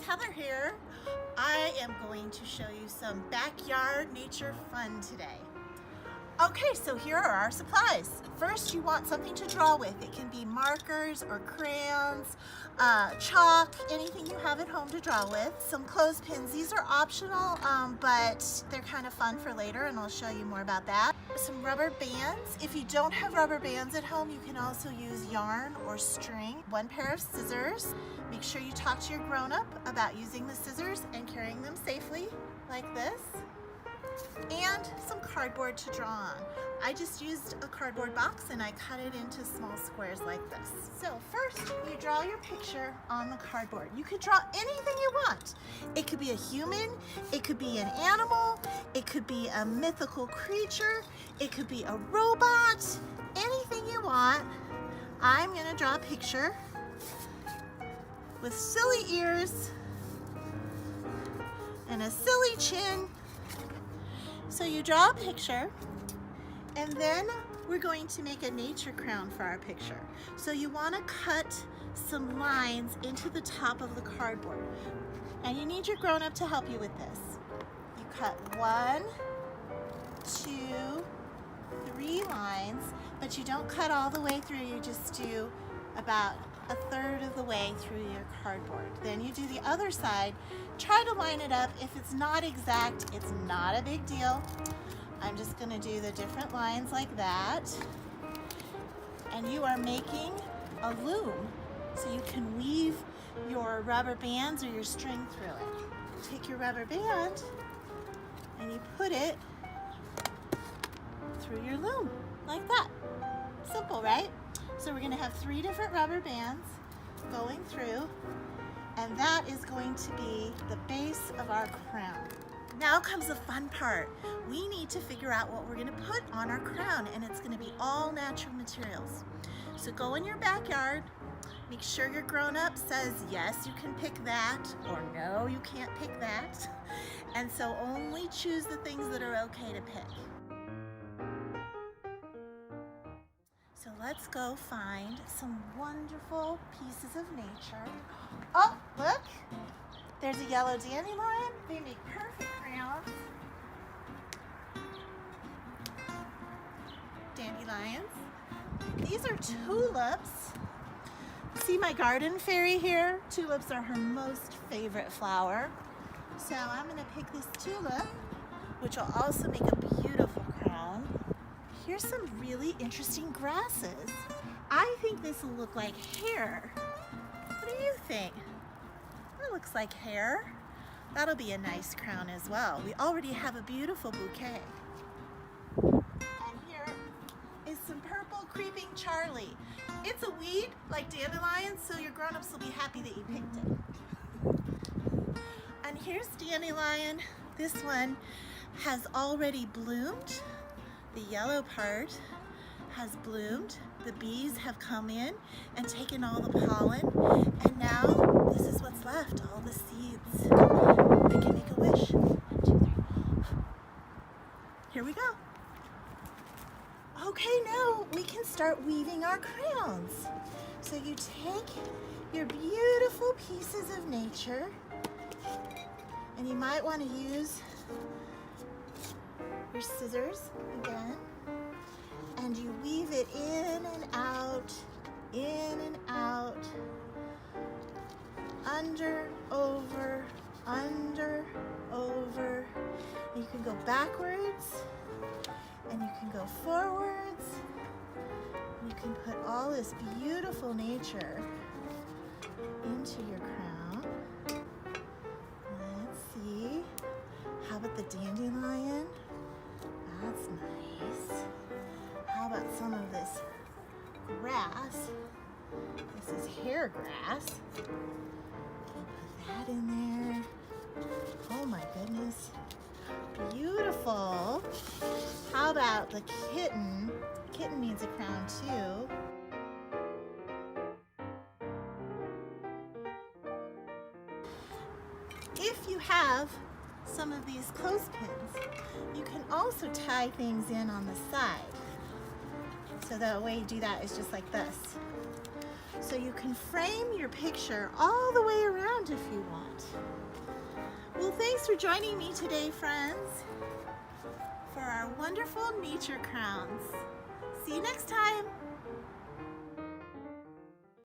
Heather here. I am going to show you some backyard nature fun today. Okay, so here are our supplies. First, you want something to draw with. It can be markers or crayons, chalk, anything you have at home to draw with. Some clothespins. These are optional, but they're kind of fun for later, and I'll show you more about that. Some rubber bands. If you don't have rubber bands at home, you can also use yarn or string. One pair of scissors. Make sure you talk to your grown-up about using the scissors and carrying them safely, like this. And some cardboard to draw on. I just used a cardboard box and I cut it into small squares like this. So first, you draw your picture on the cardboard. You could draw anything you want. It could be a human, it could be an animal, it could be a mythical creature, it could be a robot, anything you want. I'm gonna draw a picture with silly ears and a silly chin. So you draw a picture, and then we're going to make a nature crown for our picture. So you want to cut some lines into the top of the cardboard. And you need your grown-up to help you with this. You cut 1, 2, 3 lines, but you don't cut all the way through, you just do about 1/3 of the way through your cardboard. Then you do the other side. Try to line it up. If it's not exact, it's not a big deal. I'm just going to do the different lines like that. And you are making a loom, so you can weave your rubber bands or your string through it. Take your rubber band and you put it through your loom like that. Simple, right? So we're going to have 3 different rubber bands going through, and that is going to be the base of our crown. Now comes the fun part. We need to figure out what we're going to put on our crown, and it's going to be all natural materials. So go in your backyard, make sure your grown-up says yes, you can pick that, or no, you can't pick that. And so only choose the things that are okay to pick. So let's go find some wonderful pieces of nature. Oh, look, there's a yellow dandelion. They make perfect crayons. Dandelions. These are tulips. See my garden fairy here? Tulips are her most favorite flower. So I'm gonna pick this tulip, which will also make a beautiful crown. Here's some really interesting grasses. I think this will look like hair. What do you think? That looks like hair. That'll be a nice crown as well. We already have a beautiful bouquet. And here is some purple creeping Charlie. It's a weed like dandelions, so your grown-ups will be happy that you picked it. And here's dandelion. This one has already bloomed. The yellow part has bloomed. The bees have come in and taken all the pollen. And now this is what's left, all the seeds. I can make a wish. 1, 2, 3. Here we go. Okay, now we can start weaving our crowns. So you take your beautiful pieces of nature, and you might want to use your scissors again, and you weave it in and out, under, over, under, over. You can go backwards and you can go forwards. You can put all this beautiful nature into your crown. Let's see. How about the dandelion? That's nice. How about some of this grass? This is hair grass. We'll put that in there. Oh my goodness. Beautiful. How about the kitten? The kitten needs a crown too. If you have some of these clothespins, you can also tie things in on the side. So the way you do that is just like this. So you can frame your picture all the way around if you want. Well, thanks for joining me today, friends, for our wonderful nature crowns. See you next time.